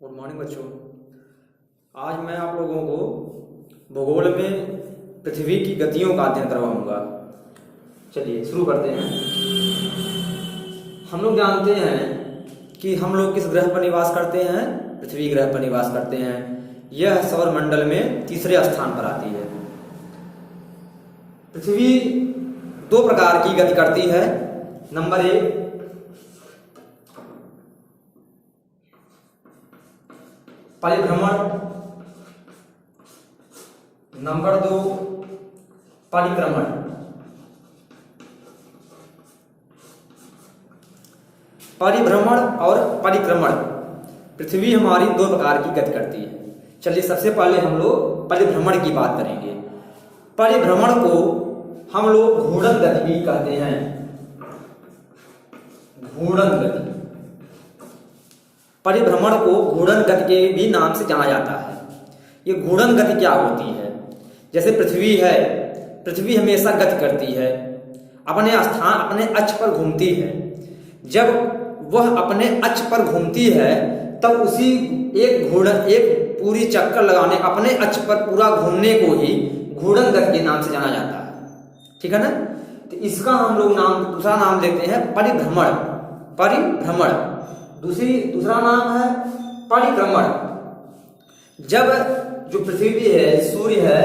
Good morning बच्चों। आज मैं आप लोगों को भूगोल में पृथ्वी की गतियों का अध्ययन करवाऊंगा। चलिए शुरू करते हैं। हम लोग जानते हैं कि हम लोग किस ग्रह पर निवास करते हैं? पृथ्वी ग्रह पर निवास करते हैं। यह सौर मंडल में तीसरे स्थान पर आती है। पृथ्वी दो प्रकार की गति करती है। नंबर 1 परिभ्रमण, नंबर 2 परिक्रमण। परिभ्रमण और परिक्रमण पृथ्वी हमारी दो प्रकार की गति करती है। चलिए सबसे पहले हम लोग परिभ्रमण की बात करेंगे। परिभ्रमण को हम लोग घूर्णन गति भी कहते हैं। घूर्णन गति, परिभ्रमण को घूर्णन गति के भी नाम से जाना जाता है। ये घूर्णन गति क्या होती है? जैसे पृथ्वी है, पृथ्वी हमेशा गति करती है, अपने स्थान अपने अक्ष पर घूमती है। जब वह अपने अक्ष पर घूमती है तब उसी एक पूरी चक्कर लगाने अपने अक्ष पर पूरा घूमने को ही घूर्णन गति के नाम से जाना जाता है। ठीक है ना? तो इसका हम लोग दूसरा नाम देते हैं परिभ्रमण। परिभ्रमण दूसरा नाम है परिक्रमण। जब जो पृथ्वी है, सूर्य है,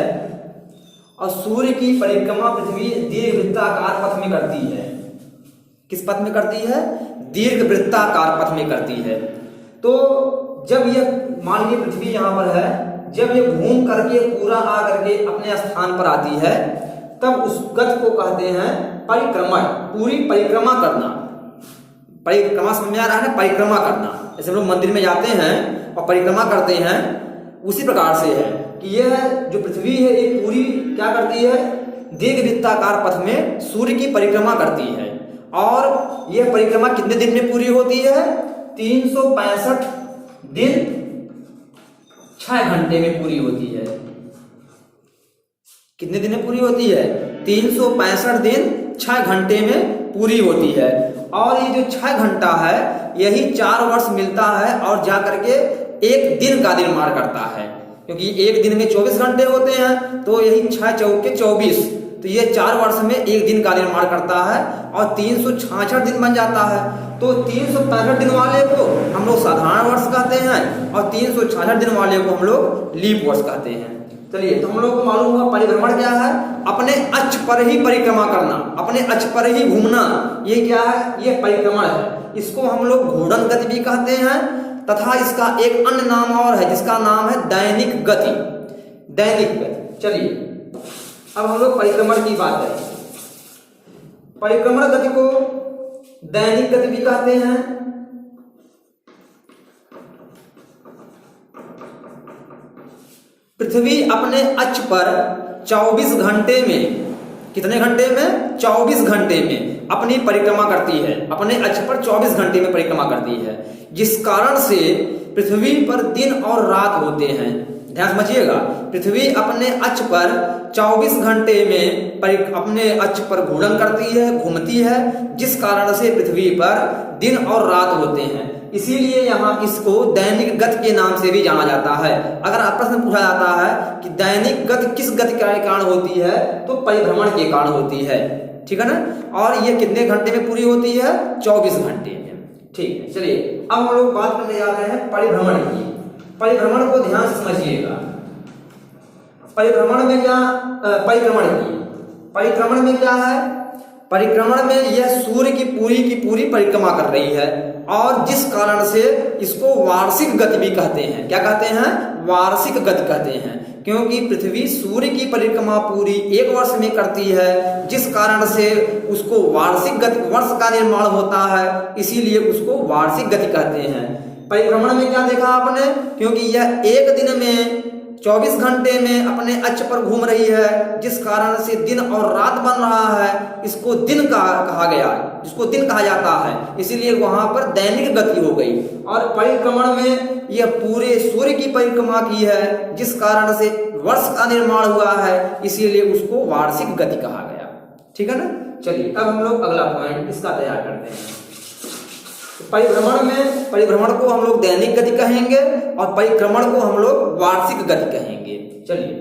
और सूर्य की परिक्रमा पृथ्वी दीर्घवृत्ताकार पथ में करती है। किस पथ में करती है? दीर्घवृत्ताकार पथ में करती है। तो जब यह मान लीजिए पृथ्वी यहाँ पर है, जब यह घूम करके पूरा आ करके अपने स्थान पर आती है तब उस गति को कहते हैं परिक्रमण। पूरी परिक्रमा करना, परिक्रमा समझ में आ रहा है ना? परिक्रमा करना, जैसे हम लोग मंदिर में जाते हैं और परिक्रमा करते हैं, उसी प्रकार से है कि यह जो पृथ्वी है ये पूरी क्या करती है? दीर्घवृत्ताकार पथ में सूर्य की परिक्रमा करती है। और यह परिक्रमा कितने दिन में पूरी होती है? 365 दिन 6 घंटे में पूरी होती है। कितने दिन में पूरी होती है? 365 दिन 6 घंटे में पूरी होती है। और ये जो 6 घंटा है यही 4 वर्ष मिलता है और जाकर के एक दिन का निर्माण करता है। क्योंकि एक दिन में 24 घंटे होते हैं तो यही 6 चौके 24, तो ये 4 वर्ष में एक दिन का निर्माण करता है और 366 दिन बन जाता है। तो 365 दिन वाले को हम लोग साधारण वर्ष कहते हैं और 366 दिन वाले को हम लोग लीप वर्ष कहते हैं। चलिए, तो हम लोग को मालूम हुआ परिभ्रमण क्या है? अपने अक्ष पर ही परिक्रमा करना, अपने अक्ष पर ही घूमना। ये क्या है? ये परिक्रमण है। इसको हम लोग घूर्णन गति भी कहते हैं तथा इसका एक अन्य नाम और है जिसका नाम है दैनिक गति। दैनिक गति। चलिए अब हम लोग परिक्रमण की बात करें। परिक्रमण गति को दैनिक गति भी कहते हैं। पृथ्वी अपने अक्ष पर 24 घंटे में, कितने घंटे में? 24 घंटे में अपनी परिक्रमा करती है। अपने अक्ष पर 24 घंटे में परिक्रमा करती है, जिस कारण से पृथ्वी पर दिन और रात होते हैं। ध्यान समझिएगा, पृथ्वी अपने अक्ष पर 24 घंटे में अपने अक्ष पर घूर्णन करती है, घूमती है, जिस कारण से पृथ्वी पर दिन और रात होते हैं। इसीलिए यहाँ इसको दैनिक गति के नाम से भी जाना जाता है। अगर आप प्रश्न पूछा जाता है कि दैनिक गति किस गति के कारण होती है, तो परिभ्रमण के कारण होती है। ठीक है ना? और ये कितने घंटे में पूरी होती है? 24 घंटे में। ठीक है, चलिए अब हम लोग बात करने जा रहे हैं परिभ्रमण की। परिभ्रमण को ध्यान से समझिएगा। परिभ्रमण में क्या? परिक्रमण में क्या है? परिक्रमण में यह सूर्य की पूरी परिक्रमा कर रही है और जिस कारण से इसको वार्षिक गति भी कहते हैं। क्या कहते हैं? वार्षिक गति कहते हैं। क्योंकि पृथ्वी सूर्य की परिक्रमा पूरी एक वर्ष में करती है, जिस कारण से उसको वार्षिक गति, वर्ष का निर्माण होता है, इसीलिए उसको वार्षिक गति कहते हैं। परिभ्रमण में क्या देखा आपने? क्योंकि यह एक दिन में 24 घंटे में अपने अक्ष पर घूम रही है, जिस कारण से दिन और रात बन रहा है, इसको दिन का कहा गया, जिसको दिन कहा जाता है, इसीलिए वहां पर दैनिक गति हो गई। और परिक्रमण में यह पूरे सूर्य की परिक्रमा की है, जिस कारण से वर्ष का निर्माण हुआ है, इसीलिए उसको वार्षिक गति कहा गया। ठीक है ना? चलिए अब हम लोग अगला पॉइंट इसका तैयार करते हैं। परिभ्रमण को हम लोग दैनिक गति कहेंगे और परिक्रमण को हम लोग वार्षिक गति कहेंगे। चलिए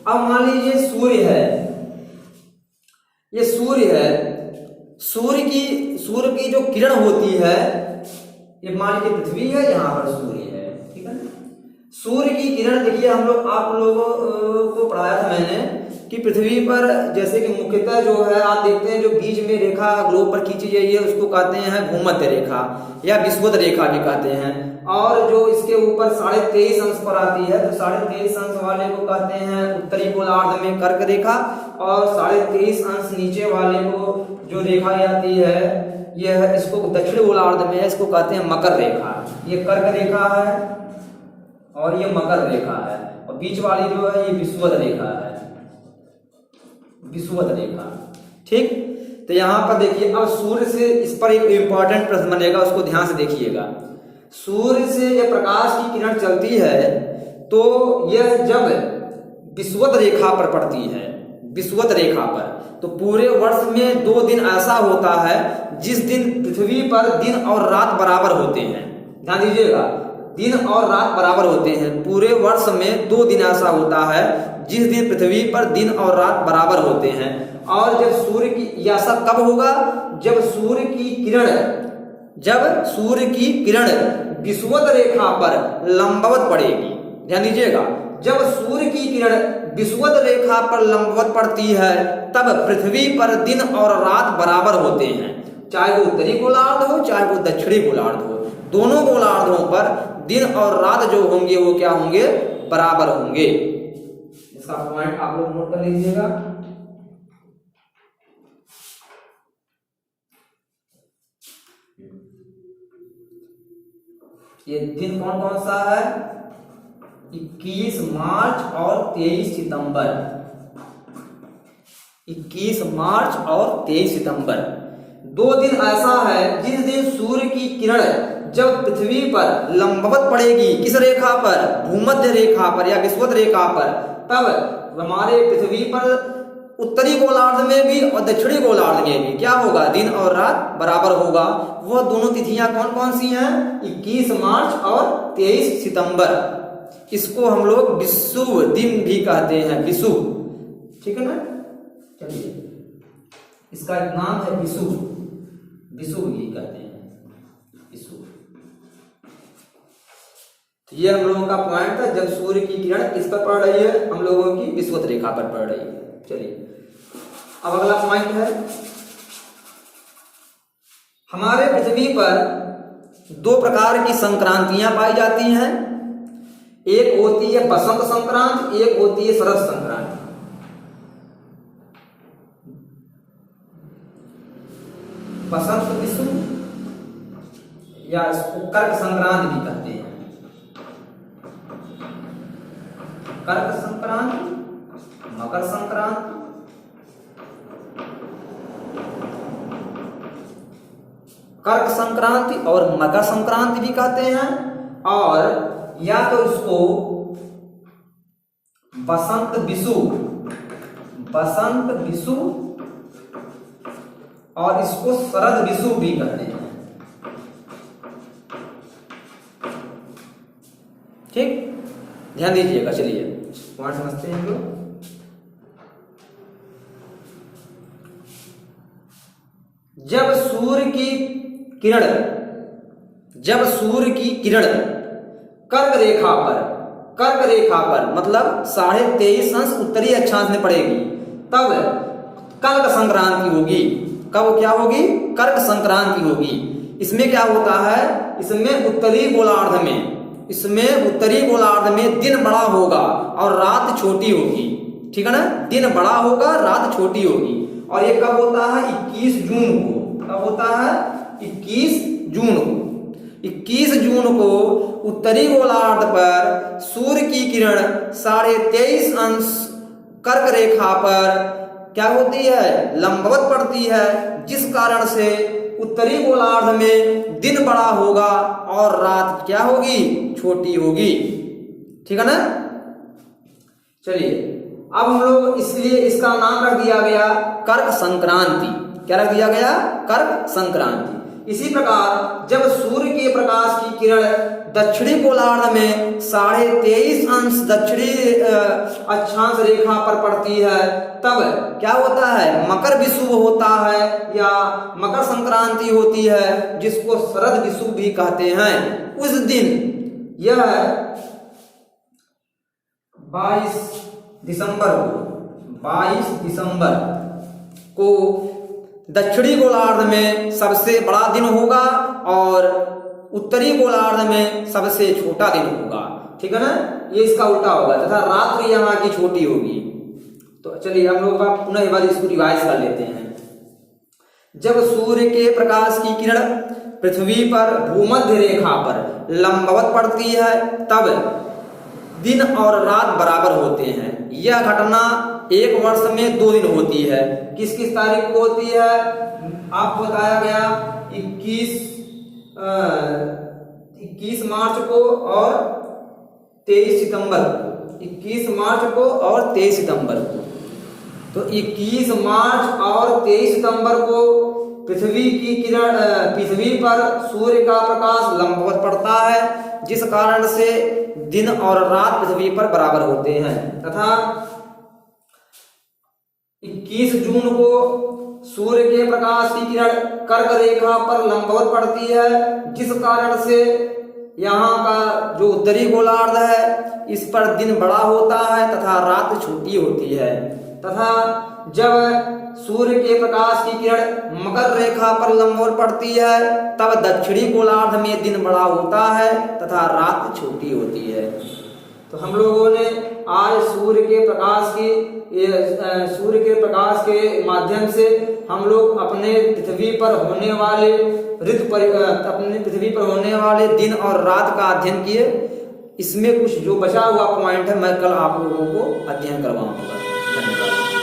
अब मान लीजिए सूर्य है, ये सूर्य है, सूर्य की जो किरण होती है, ये मान लीजिए पृथ्वी है, यहाँ पर सूर्य है, ठीक है ना। सूर्य की किरण देखिए हम लोग आप लोगों को पढ़ाया था मैंने कि पृथ्वी पर जैसे कि मुख्यतः जो है आप देखते हैं जो बीच में रेखा ग्लोब पर खींची गई है उसको कहते हैं भूमध्य रेखा या विषुवत रेखा भी कहते हैं, और जो इसके ऊपर 23.5 अंश पर आती है तो 23.5 अंश वाले को कहते हैं उत्तरी गोलार्ध में कर्क रेखा, और 23.5 अंश नीचे वाले को जो रेखा आती है यह इसको दक्षिण गोलार्ध में इसको कहते हैं मकर रेखा। ये कर्क रेखा है और ये मकर रेखा है, और बीच वाली जो है ये विषुवत रेखा है, विषुवत रेखा। ठीक, तो यहाँ पर देखिए अब सूर्य से इस पर एक इंपॉर्टेंट प्रश्न बनेगा, उसको ध्यान से देखिएगा। सूर्य से जब प्रकाश की किरण चलती है तो यह जब विषुवत रेखा पर पड़ती है, विषुवत रेखा पर, तो पूरे वर्ष में 2 दिन ऐसा होता है जिस दिन पृथ्वी पर दिन और रात बराबर होते हैं। ध्यान दीजिएगा, दिन और रात बराबर होते हैं। पूरे वर्ष में 2 दिन ऐसा होता है जिस दिन पृथ्वी पर दिन और रात बराबर होते हैं। और जब सूर्य की, ऐसा कब होगा, जब सूर्य की किरण विषुवत रेखा पर लंबवत पड़ेगी। ध्यान दीजिएगा, जब सूर्य की किरण विषुवत रेखा पर लंबवत पड़ती है तब पृथ्वी पर दिन और रात बराबर होते हैं, चाहे वो उत्तरी गोलार्ध हो चाहे वो दक्षिणी गोलार्ध हो, दोनों गोलार्धों पर दिन और रात जो होंगे वो क्या होंगे, बराबर होंगे। इसका पॉइंट आप लोग नोट कर लीजिएगा। ये दिन कौन कौन सा है, 21 मार्च और 23 सितंबर। 21 मार्च और 23 सितंबर 2 दिन ऐसा है जिस दिन सूर्य की किरण जब पृथ्वी पर लंबवत पड़ेगी, किस रेखा पर, भूमध्य रेखा पर या विषुवत रेखा पर, तब हमारे पृथ्वी पर उत्तरी गोलार्ध में भी और दक्षिणी गोलार्ध में भी क्या होगा, दिन और रात बराबर होगा। वह दोनों तिथियां कौन कौन सी हैं, 21 मार्च और 23 सितंबर। इसको हम लोग विषुव दिन भी कहते हैं, विषुव, ठीक है ना। चलिए, इसका एक नाम है विषुव, विषुव ही कहते हैं, विषुव। ये हम लोगों का पॉइंट था, जब सूर्य की किरण किस पर पड़ रही है, हम लोगों की विषुवत रेखा पर पड़ रही है। चलिए अब अगला पॉइंट है, हमारे पृथ्वी पर 2 प्रकार की संक्रांतियां पाई जाती हैं। एक होती है बसंत संक्रांत, एक होती है शरद संक्रांति। बसंत विषु या इसको कर्क संक्रांति भी कहते हैं, कर्क संक्रांति, मकर संक्रांति, कर्क संक्रांति और मकर संक्रांति भी कहते हैं, और या तो इसको बसंत विषु, बसंत विषु और इसको शरद विषु भी कहते हैं। ठीक, ध्यान दीजिएगा। चलिए पॉइंट समझते हैं लोग। जब सूर्य की किरण कर्क रेखा पर मतलब 23.5 अंश उत्तरी अक्षांश में पड़ेगी, तब कर्क संक्रांति होगी। कब क्या होगी, कर्क संक्रांति होगी। इसमें क्या होता है, इसमें उत्तरी गोलार्ध में दिन बड़ा होगा और रात छोटी होगी, ठीक है ना। दिन बड़ा होगा, रात छोटी होगी। और ये कब होता है, 21 जून को। कब होता है, 21 जून को। 21 जून को उत्तरी गोलार्ध पर सूर्य की किरण 23.5 अंश कर्क रेखा पर क्या होती है, लंबवत पड़ती है, जिस कारण से उत्तरी गोलार्ध में दिन बड़ा होगा और रात क्या होगी, छोटी होगी, ठीक है ना। चलिए अब हम लोग इसलिए इसका नाम रख दिया गया कर्क संक्रांति। क्या रख दिया गया, कर्क संक्रांति। इसी प्रकार जब सूर्य के प्रकाश की किरण दक्षिणी गोलार्ध में 23.5 अंश दक्षिणी अक्षांश रेखा पर पड़ती है, तब क्या होता है, मकर विषुव होता है या मकर संक्रांति होती है, जिसको शरद विषुव भी कहते हैं। उस दिन यह 22 दिसंबर को दक्षिणी गोलार्ध में सबसे बड़ा दिन होगा और उत्तरी गोलार्ध में सबसे छोटा दिन होगा। ठीक है ना, ये इसका उल्टा होगा तथा रात्रि यहाँ की छोटी होगी। तो चलिए हम लोग पुनः एक बार इसको रिवाइज कर लेते हैं। जब सूर्य के प्रकाश की किरण पृथ्वी पर भूमध्य रेखा पर लंबवत पड़ती है, तब दिन और रात बराबर होते हैं। यह घटना एक वर्ष में 2 दिन होती है। किस किस तारीख को होती है, आपको बताया गया 21 मार्च को और 23 सितंबर को। 21 मार्च को और 23 सितंबर को। तो 21 मार्च और 23 सितंबर को पृथ्वी की किरण पृथ्वी पर सूर्य का प्रकाश लंबवत पड़ता है, जिस कारण से दिन और रात पृथ्वी पर बराबर होते हैं। तथा 21 जून को सूर्य के प्रकाश की किरण कर्क रेखा पर लंबवत पड़ती है, जिस कारण से यहाँ का जो उत्तरी गोलार्ध है इस पर दिन बड़ा होता है तथा रात छोटी होती है। तथा जब सूर्य के प्रकाश की किरण मकर रेखा पर लंबवत पड़ती है, तब दक्षिणी गोलार्ध में दिन बड़ा होता है तथा रात छोटी होती है। तो हम लोगों ने आज सूर्य के प्रकाश के माध्यम से हम लोग अपने पृथ्वी पर होने वाले अपने पृथ्वी पर होने वाले दिन और रात का अध्ययन किए। इसमें कुछ जो बचा हुआ पॉइंट है मैं कल आप लोगों को अध्ययन करवाऊंगा। धन्यवाद।